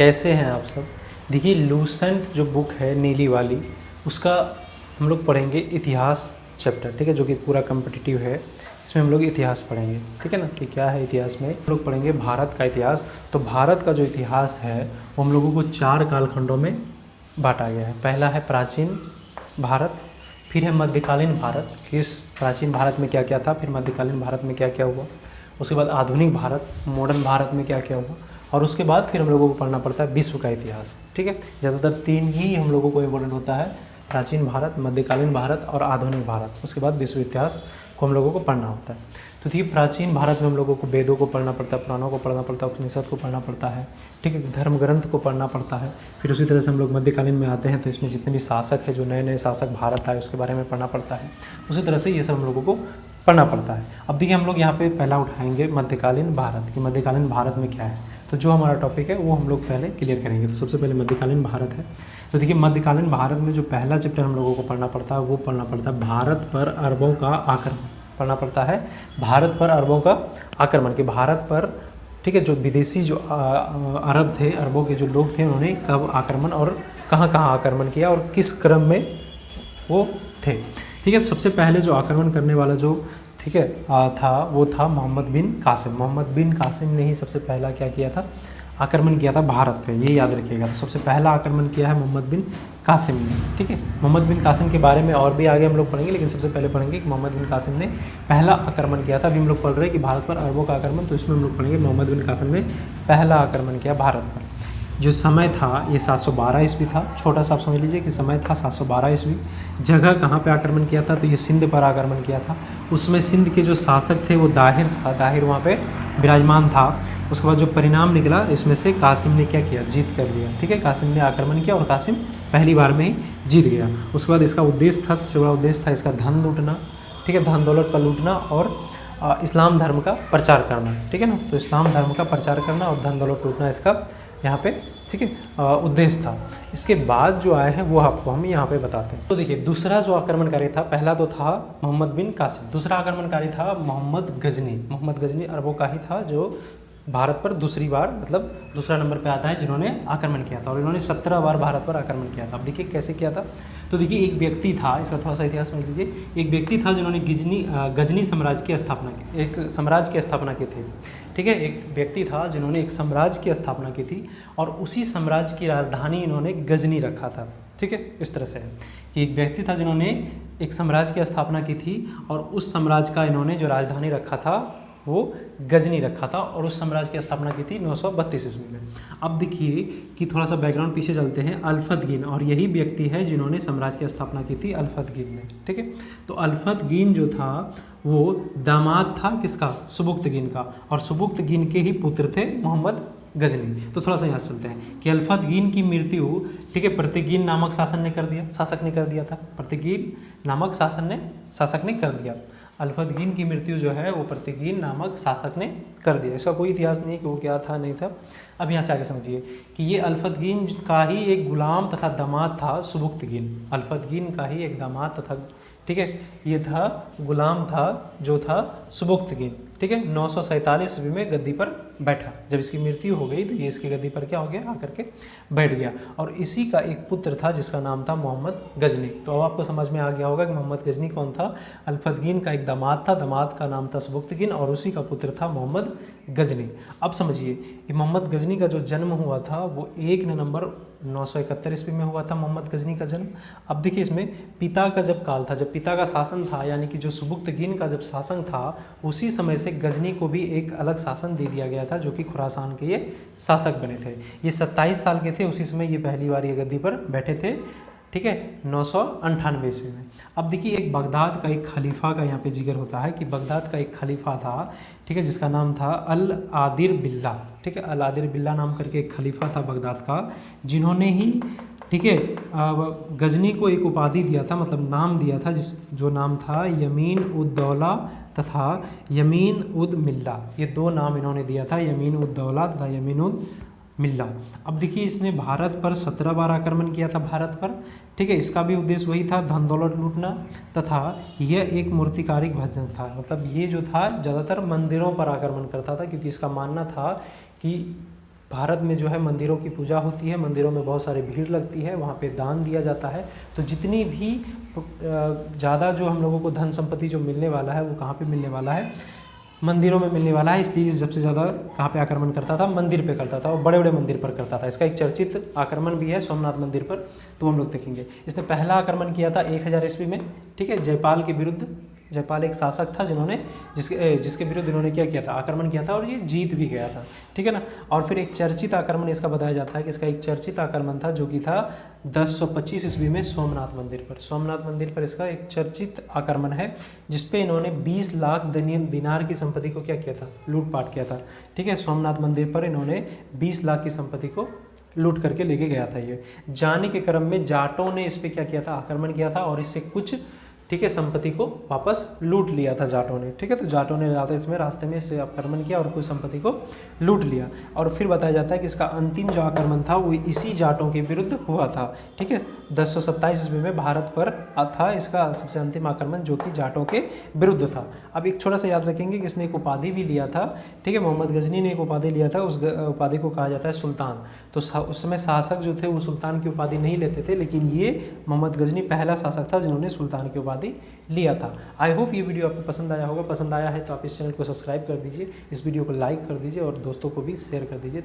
कैसे हैं आप सब। देखिए लूसेंट जो बुक है नीली वाली, उसका हम लोग पढ़ेंगे इतिहास चैप्टर, ठीक है, जो कि पूरा कम्पिटिटिव है। इसमें हम लोग इतिहास पढ़ेंगे, ठीक है ना, कि क्या है इतिहास में। हम लोग पढ़ेंगे भारत का इतिहास। तो भारत का जो इतिहास है वो हम लोगों को 4 कालखंडों में बांटा गया है। पहला है प्राचीन भारत, फिर है मध्यकालीन भारत, किस प्राचीन भारत में क्या क्या था, फिर मध्यकालीन भारत में क्या क्या हुआ, उसके बाद आधुनिक भारत, मॉडर्न भारत में क्या क्या हुआ, और उसके बाद फिर हम लोगों को पढ़ना पड़ता है विश्व का इतिहास, ठीक है। ज़्यादातर 3 ही हम लोगों को इम्पोर्टेंट होता है, प्राचीन भारत, मध्यकालीन भारत और आधुनिक भारत। उसके बाद विश्व इतिहास को हम लोगों को पढ़ना होता है। तो देखिए प्राचीन भारत में हम लोगों को वेदों को पढ़ना पड़ता है, पुराणों को पढ़ना पड़ता है, उपनिषद को पढ़ना पड़ता है, ठीक है, धर्म ग्रंथ को पढ़ना पड़ता है। फिर उसी तरह से हम लोग मध्यकालीन में आते हैं तो इसमें जितने भी शासक है, जो नए नए शासक भारत आए, उसके बारे में पढ़ना पड़ता है। उसी तरह से ये सब हम लोगों को पढ़ना पड़ता है। अब देखिए हम लोग यहाँ पे पहला उठाएंगे मध्यकालीन भारत, कि मध्यकालीन भारत में क्या है। तो जो हमारा टॉपिक है वो हम लोग पहले क्लियर करेंगे। तो सबसे पहले मध्यकालीन भारत है। तो देखिए मध्यकालीन भारत में जो पहला चैप्टर हम लोगों को पढ़ना पड़ता है वो पढ़ना पड़ता है भारत पर अरबों का आक्रमण। पढ़ना पड़ता है भारत पर अरबों का आक्रमण, कि भारत पर, ठीक है, जो विदेशी जो अरब थे, अरबों के जो लोग थे, उन्होंने कब आक्रमण और कहाँ कहाँ आक्रमण किया और किस क्रम में वो थे, ठीक है। तो सबसे पहले जो आक्रमण करने वाला जो, ठीक है, था वो था मोहम्मद बिन कासिम। मोहम्मद बिन कासिम ने ही सबसे पहला क्या किया था, आक्रमण किया था भारत पे, ये याद रखिएगा। तो सबसे पहला आक्रमण किया है मोहम्मद बिन कासिम ने, ठीक है। मोहम्मद बिन कासिम के बारे में और भी आगे हम लोग पढ़ेंगे, लेकिन सबसे पहले पढ़ेंगे कि मोहम्मद बिन कासिम ने पहला आक्रमण किया था। अभी हम लोग पढ़ रहे हैं कि भारत पर अरबों का आक्रमण, तो इसमें हम लोग पढ़ेंगे मोहम्मद बिन कासिम ने पहला आक्रमण किया भारत पर। जो समय था ये 712 ईस्वी था। छोटा सा आप समझ लीजिए कि समय था 712 ईस्वी। जगह कहाँ पे आक्रमण किया था, तो ये सिंध पर आक्रमण किया था। उसमें सिंध के जो शासक थे वो दाहिर था, दाहिर वहाँ पे विराजमान था। उसके बाद जो परिणाम निकला, इसमें से कासिम ने क्या किया, जीत कर लिया, ठीक है। कासिम ने आक्रमण किया और कासिम पहली बार में ही जीत गया। उसके बाद इसका उद्देश्य था, सबसे बड़ा उद्देश्य था इसका धन लूटना, ठीक है, धन दौलत का लूटना और इस्लाम धर्म का प्रचार करना, ठीक है ना। तो इस्लाम धर्म का प्रचार करना और धन दौलत लूटना इसका यहाँ पे, ठीक है, उद्देश्य था। इसके बाद जो आए हैं वो आपको हम यहाँ पे बताते हैं। तो देखिए दूसरा जो आक्रमणकारी था, पहला तो था मोहम्मद बिन कासिम, दूसरा आक्रमणकारी था मोहम्मद गजनी। मोहम्मद गजनी अरबों का ही था, जो भारत पर दूसरी बार, मतलब दूसरा नंबर पे आता है जिन्होंने आक्रमण किया था, और इन्होंने 17 बार भारत पर आक्रमण किया था। अब देखिए कैसे किया था। तो देखिए एक व्यक्ति था, इसका थोड़ा सा इतिहास समझ लीजिए। एक व्यक्ति था जिन्होंने गजनी साम्राज्य की स्थापना की, एक साम्राज्य की स्थापना की थी, ठीक है। एक व्यक्ति था जिन्होंने एक साम्राज्य की स्थापना की थी और उसी साम्राज्य की राजधानी इन्होंने गजनी रखा था, ठीक है। इस तरह से है कि एक व्यक्ति था जिन्होंने एक साम्राज्य की स्थापना की थी और उस साम्राज्य का इन्होंने जो राजधानी रखा था वो गजनी रखा था, और उस साम्राज्य की स्थापना की थी 932 ईस्वी में। अब देखिए कि थोड़ा सा बैकग्राउंड पीछे चलते हैं। अल्फतगीन, और यही व्यक्ति है जिन्होंने साम्राज्य की स्थापना की थी अल्फतगीन में, ठीक है। तो अल्फतगीन जो था वो दामाद था किसका, सुबुक्तगीन का, और सुबुक्तगीन के ही पुत्र थे मोहम्मद गजनी। तो थोड़ा सा यहाँ चलते हैं कि अल्फतगीन की मृत्यु, ठीक है, प्रतिगीन नामक शासक ने कर दिया था। प्रतिगीन नामक शासक ने कर दिया। अल्फतगीन की मृत्यु जो है वो प्रतिगीन नामक शासक ने कर दिया। इसका कोई इतिहास नहीं कि वो क्या था नहीं था। अब यहाँ से आगे समझिए कि ये अल्फतगीन का ही एक गुलाम तथा दामाद था सुबुक्तगीन। अल्फतगीन का ही एक दामाद तथा, ठीक है, ये था गुलाम था जो था सुबुक्तगीन, ठीक है। 947 ईस्वी में गद्दी पर बैठा। जब इसकी मृत्यु हो गई तो ये इसकी गद्दी पर क्या हो गया, आकर के बैठ गया। और इसी का एक पुत्र था जिसका नाम था मोहम्मद गजनी। तो अब आपको समझ में आ गया होगा कि मोहम्मद गजनी कौन था। अल्फतगीन का एक दामाद था, दामाद का नाम था सुबुक्तगीन और उसी का पुत्र था मोहम्मद गजनी। अब समझिए कि मोहम्मद गजनी का जो जन्म हुआ था वो 1 नवंबर 971 ईस्वी में हुआ था, मोहम्मद गजनी का जन्म। अब देखिए इसमें पिता का जब काल था, जब पिता का शासन था, यानी कि जो सुबुक्तगीन का जब शासन था, उसी समय से गजनी को भी एक अलग शासन दे दिया गया था, जो कि खुरासान के ये शासक बने थे। ये 27 साल के थे उसी समय ये पहली बार ये गद्दी पर बैठे थे, ठीक है, 998 ईस्वी में। अब देखिए एक बगदाद का एक खलीफा का यहाँ पे जिक्र होता है कि बगदाद का एक खलीफा था, ठीक है, जिसका नाम था अल आदिर बिल्ला, ठीक है। अल आदिर बिल्ला नाम करके एक खलीफा था बगदाद का, जिन्होंने ही, ठीक है, गजनी को एक उपाधि दिया था, मतलब नाम दिया था, जो नाम था यमीन उद दौला तथा यमीन उद मिल्ला। ये 2 नाम इन्होंने दिया था, यमीन उद दौला तथा यमीन उद मिल्ला। अब देखिए इसने भारत पर 17 बार आक्रमण किया था भारत पर, ठीक है। इसका भी उद्देश्य वही था, धन दौलत लूटना, तथा यह एक मूर्तिकारिक भजन था। मतलब ये जो था ज़्यादातर मंदिरों पर आक्रमण करता था, क्योंकि इसका मानना था कि भारत में जो है मंदिरों की पूजा होती है, मंदिरों में बहुत सारी भीड़ लगती है, वहाँ पे दान दिया जाता है। तो जितनी भी ज़्यादा जो हम लोगों को धन संपत्ति जो मिलने वाला है वो कहाँ पे मिलने वाला है, मंदिरों में मिलने वाला है। इसलिए सबसे ज़्यादा कहाँ पे आक्रमण करता था, मंदिर पे करता था, और बड़े बड़े मंदिर पर करता था। इसका एक चर्चित आक्रमण भी है सोमनाथ मंदिर पर, तो हम लोग देखेंगे। इसने पहला आक्रमण किया था 1000 ईस्वी में, ठीक है, जयपाल के विरुद्ध। जयपाल एक शासक था जिन्होंने जिसके विरुद्ध इन्होंने क्या किया था, आक्रमण किया था, और ये जीत भी गया था, ठीक है ना। और फिर एक चर्चित आक्रमण इसका बताया जाता है कि इसका एक चर्चित आक्रमण था जो कि था 1025 ईस्वी में सोमनाथ मंदिर पर। सोमनाथ मंदिर पर इसका एक चर्चित आक्रमण है जिसपे इन्होंने 20 लाख दिनार की संपत्ति को क्या किया था, लूटपाट किया था, ठीक है। सोमनाथ मंदिर पर इन्होंने 20 लाख की संपत्ति को लूट करके लेके गया था। ये जाने के क्रम में जाटों ने इस पर क्या किया था, आक्रमण किया था, और इससे कुछ, ठीक है, संपत्ति को वापस लूट लिया था जाटों ने, ठीक है। तो जाटों ने ज़्यादा इसमें रास्ते में इससे आक्रमण किया और कुछ संपत्ति को लूट लिया। और फिर बताया जाता है कि इसका अंतिम जो आक्रमण था वो इसी जाटों के विरुद्ध हुआ था, ठीक है। 1027 ईस्वी में भारत पर था इसका सबसे अंतिम आक्रमण जो कि जाटों के विरुद्ध था। अब एक छोटा सा याद रखेंगे कि इसने एक उपाधि भी लिया था, ठीक है, मोहम्मद गजनी ने एक उपाधि लिया था, उस उपाधि को कहा जाता है सुल्तान। तो उस समय शासक जो थे वो सुल्तान की उपाधि नहीं लेते थे, लेकिन ये मोहम्मद गजनी पहला शासक था जिन्होंने सुल्तान की उपाधि लिया था। आई होप ये वीडियो आपको पसंद आया होगा। पसंद आया है तो आप इस चैनल को सब्सक्राइब कर दीजिए, इस वीडियो को लाइक कर दीजिए और दोस्तों को भी शेयर कर दीजिए।